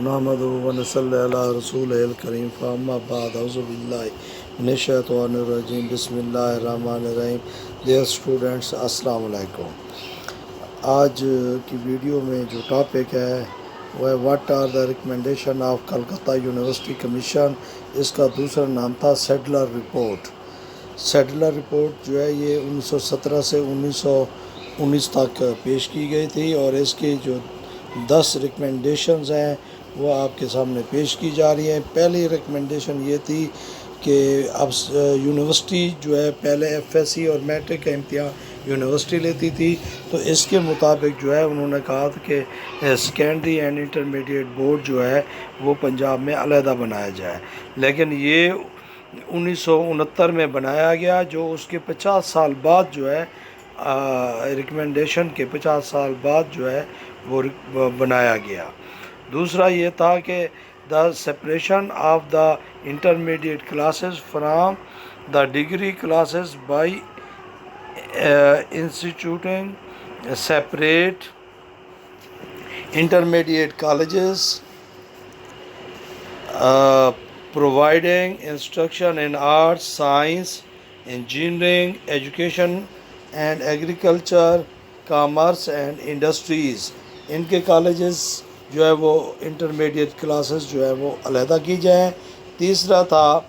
نحمدہ و نصلی علی رسول الکریم فاما بعد اعوذ باللہ من الشیطان الرجیم بسم اللہ الرحمن الرحیم. ڈیئر اسٹوڈنٹس، السلام علیکم. آج کی ویڈیو میں جو ٹاپک ہے وہ ہے what are the recommendation of Calcutta university commission. اس کا دوسرا نام تھا سیڈلر رپورٹ. سیڈلر رپورٹ جو ہے یہ 1917 سے 1919 تک پیش کی گئی تھی، اور اس کی جو 10 ریکمنڈیشنز ہیں وہ آپ کے سامنے پیش کی جا رہی ہیں. پہلی ریکمنڈیشن یہ تھی کہ اب یونیورسٹی جو ہے پہلے ایف ایس سی اور میٹرک کا امتحان یونیورسٹی لیتی تھی، تو اس کے مطابق جو ہے انہوں نے کہا تھا کہ سیکنڈری اینڈ انٹرمیڈیٹ بورڈ جو ہے وہ پنجاب میں علیحدہ بنایا جائے. لیکن یہ 1969 میں بنایا گیا، جو اس کے 50 سال بعد جو ہے ریکمنڈیشن کے 50 سال بعد جو ہے وہ بنایا گیا. دوسرا یہ تھا کہ the separation of the intermediate classes from the degree classes by instituting separate intermediate colleges providing instruction in arts, science, engineering, education and agriculture, commerce and industries. ان کے کالجز جو ہے وہ انٹرمیڈیٹ کلاسز جو ہے وہ علیحدہ کی جائیں. تیسرا تھا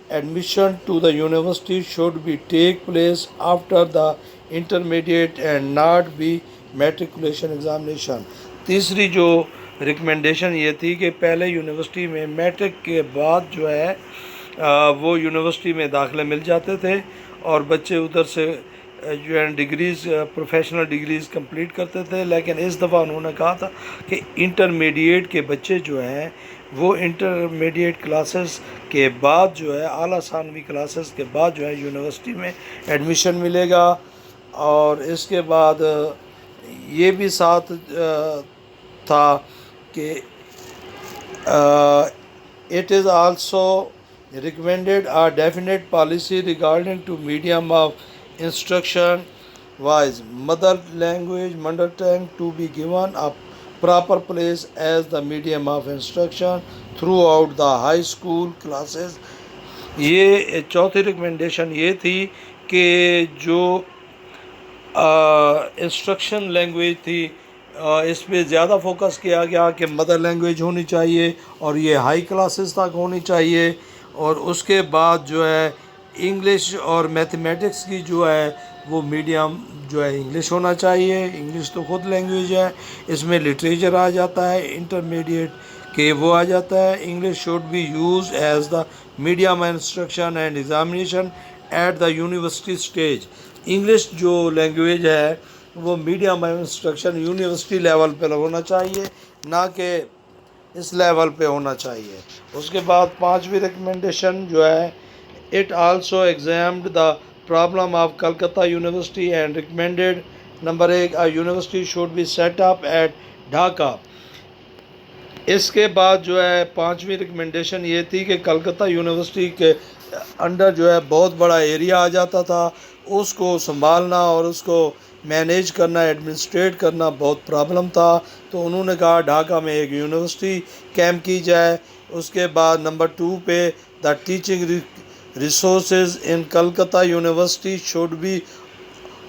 admission to the university should be take place after the intermediate and not be matriculation examination. تیسری جو ریکمنڈیشن یہ تھی کہ پہلے یونیورسٹی میں میٹرک کے بعد جو ہے وہ یونیورسٹی میں داخلے مل جاتے تھے، اور بچے ادھر سے جو ہے ڈگریز پروفیشنل ڈگریز کمپلیٹ کرتے تھے. لیکن اس دفعہ انہوں نے کہا تھا کہ انٹرمیڈیٹ کے بچے جو ہیں وہ انٹرمیڈیٹ کلاسز کے بعد جو ہے اعلیٰ ثانوی کلاسز کے بعد جو ہے یونیورسٹی میں ایڈمیشن ملے گا. اور اس کے بعد یہ بھی ساتھ تھا کہ it is also recommended a definite policy regarding to medium of instruction wise mother tongue to be given a proper place as the medium of instruction throughout the high school classes. یہ چوتھی recommendation یہ تھی کہ جو instruction language تھی اس پہ زیادہ focus کیا گیا کہ مدر لینگویج ہونی چاہیے، اور یہ ہائی کلاسز تک ہونی چاہیے. اور اس کے بعد جو ہے انگلش اور میتھمیٹکس کی جو ہے وہ میڈیم جو ہے انگلش ہونا چاہیے. انگلش تو خود لینگویج ہے، اس میں لٹریچر آ جاتا ہے، انٹرمیڈیٹ کہ وہ آ جاتا ہے. English should be use as the medium instruction and examination at the university stage. English جو لینگویج ہے وہ میڈیم انسٹرکشن یونیورسٹی لیول پہ ہونا چاہیے، نہ کہ اس لیول پہ ہونا چاہیے. اس کے بعد پانچویں ریکمنڈیشن جو ہے it also examined the problem of Calcutta university and recommended number 1 university should be set up at Dhaka. اس کے بعد جو ہے پانچویں ریکمنڈیشن یہ تھی کہ کلکتہ یونیورسٹی کے انڈر جو ہے بہت بڑا ایریا آ جاتا تھا، اس کو سنبھالنا اور اس کو مینیج کرنا، ایڈمنسٹریٹ کرنا بہت پرابلم تھا. تو انہوں نے کہا ڈھاکہ میں ایک یونیورسٹی قائم کی جائے. اس کے بعد نمبر 2 پہ the teaching resources in Calcutta university should be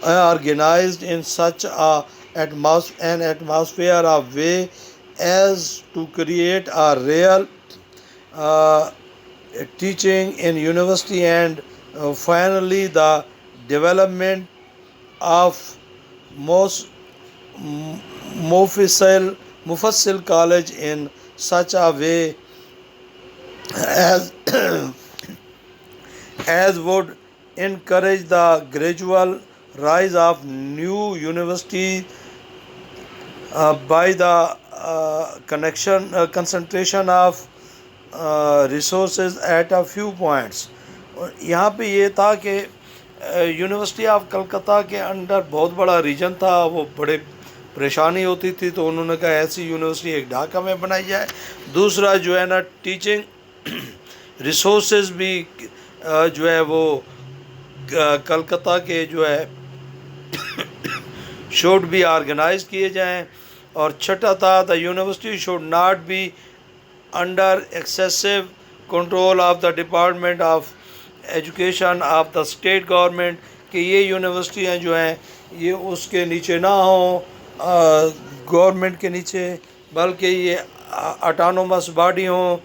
organised in such an atmosphere of way as to create a real teaching in university. And finally the development of Mufassil College in such a way as would encourage the gradual rise of new universities by the concentration of resources at a few points. یہاں پہ یہ تھا کہ university of Calcutta کے under بہت بڑا region تھا، وہ بڑے پریشانی ہوتی تھی، تو انہوں نے کہا ایسی یونیورسٹی ایک ڈھاکہ میں بنائی جائے. دوسرا جو ہے نا ٹیچنگ ریسورسز بھی جو ہے وہ کلکتہ کے جو ہے شوڈ بھی آرگنائز کیے جائیں. اور چھٹا تھا the university should not be under excessive control of the Department of Education of the state government, کہ یہ یونیورسٹیاں جو ہیں یہ اس کے نیچے نہ ہوں گورنمنٹ کے نیچے، بلکہ یہ اٹانومس باڈی ہوں۔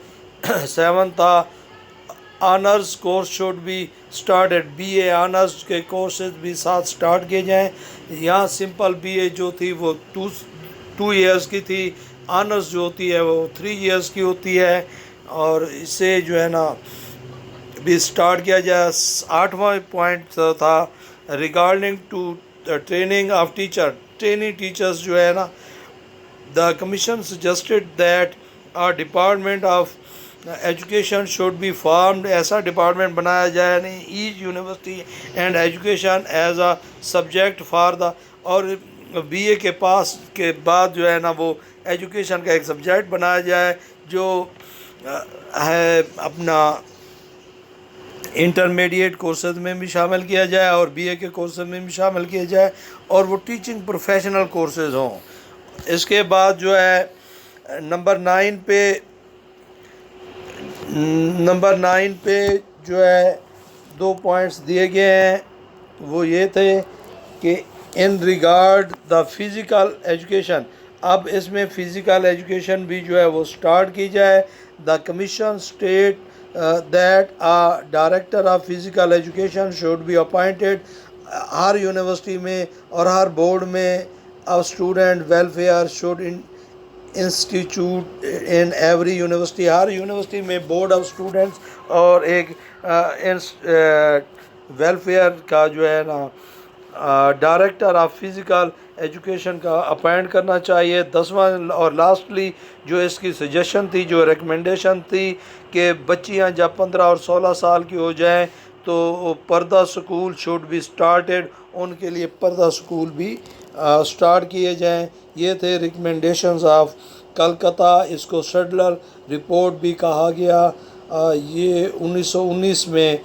7 تھا honours course should be started, B A honours کے کورسز بھی ساتھ سٹارٹ کیے جائیں۔ یہاں سمپل بی اے جو تھی وہ 2 ایئرس کی تھی، آنرز جو ہوتی ہے وہ 3 ایئرس کی ہوتی ہے، اور اسے جو ہے نا بھی سٹارٹ کیا جائے۔ 8واں پوائنٹ تھا regarding to training of teacher, training teachers جو ہے نا، the commission suggested that department of education should be formed, ایسا ڈپارٹمنٹ بنایا جائے یعنی each university and education as a subject for the, اور بی اے کے پاس کے بعد جو ہے نا وہ ایجوکیشن کا ایک سبجیکٹ بنایا جائے جو ہے اپنا انٹرمیڈیٹ کورسز میں بھی شامل کیا جائے اور بی اے کے کورسز میں بھی شامل کیا جائے، اور وہ ٹیچنگ پروفیشنل کورسز ہوں۔ اس کے بعد جو ہے نمبر 9 پہ جو ہے 2 پوائنٹس دیے گئے ہیں، وہ یہ تھے کہ in regard the physical education, اب اس میں فزیکل ایجوکیشن بھی جو ہے وہ سٹارٹ کی جائے۔ The commission state that director of physical education should be appointed, ہر یونیورسٹی میں اور ہر بورڈ میں student welfare should institute in every university, ہر یونیورسٹی میں بورڈ آف اسٹوڈنٹس اور ایک ویلفیئر کا جو ہے نا ڈائریکٹر آف فزیکل ایجوکیشن کا اپائنٹ کرنا چاہیے۔ 10واں اور لاسٹلی جو اس کی سجیشن تھی، جو ریکمنڈیشن تھی کہ بچیاں جب 15 اور 16 سال کی ہو جائیں تو پردہ سکول شوڈ بی سٹارٹڈ، ان کے لیے پردہ سکول بھی سٹارٹ کیے جائیں۔ یہ تھے ریکمنڈیشنز آف کلکتہ، اس کو سیڈلر رپورٹ بھی کہا گیا۔ یہ 1919 میں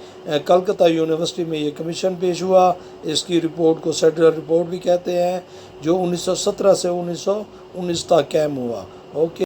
کلکتہ یونیورسٹی میں یہ کمیشن پیش ہوا، اس کی رپورٹ کو سیڈلر رپورٹ بھی کہتے ہیں، جو 1917 سے 1919 تک قائم ہوا۔ اوکے۔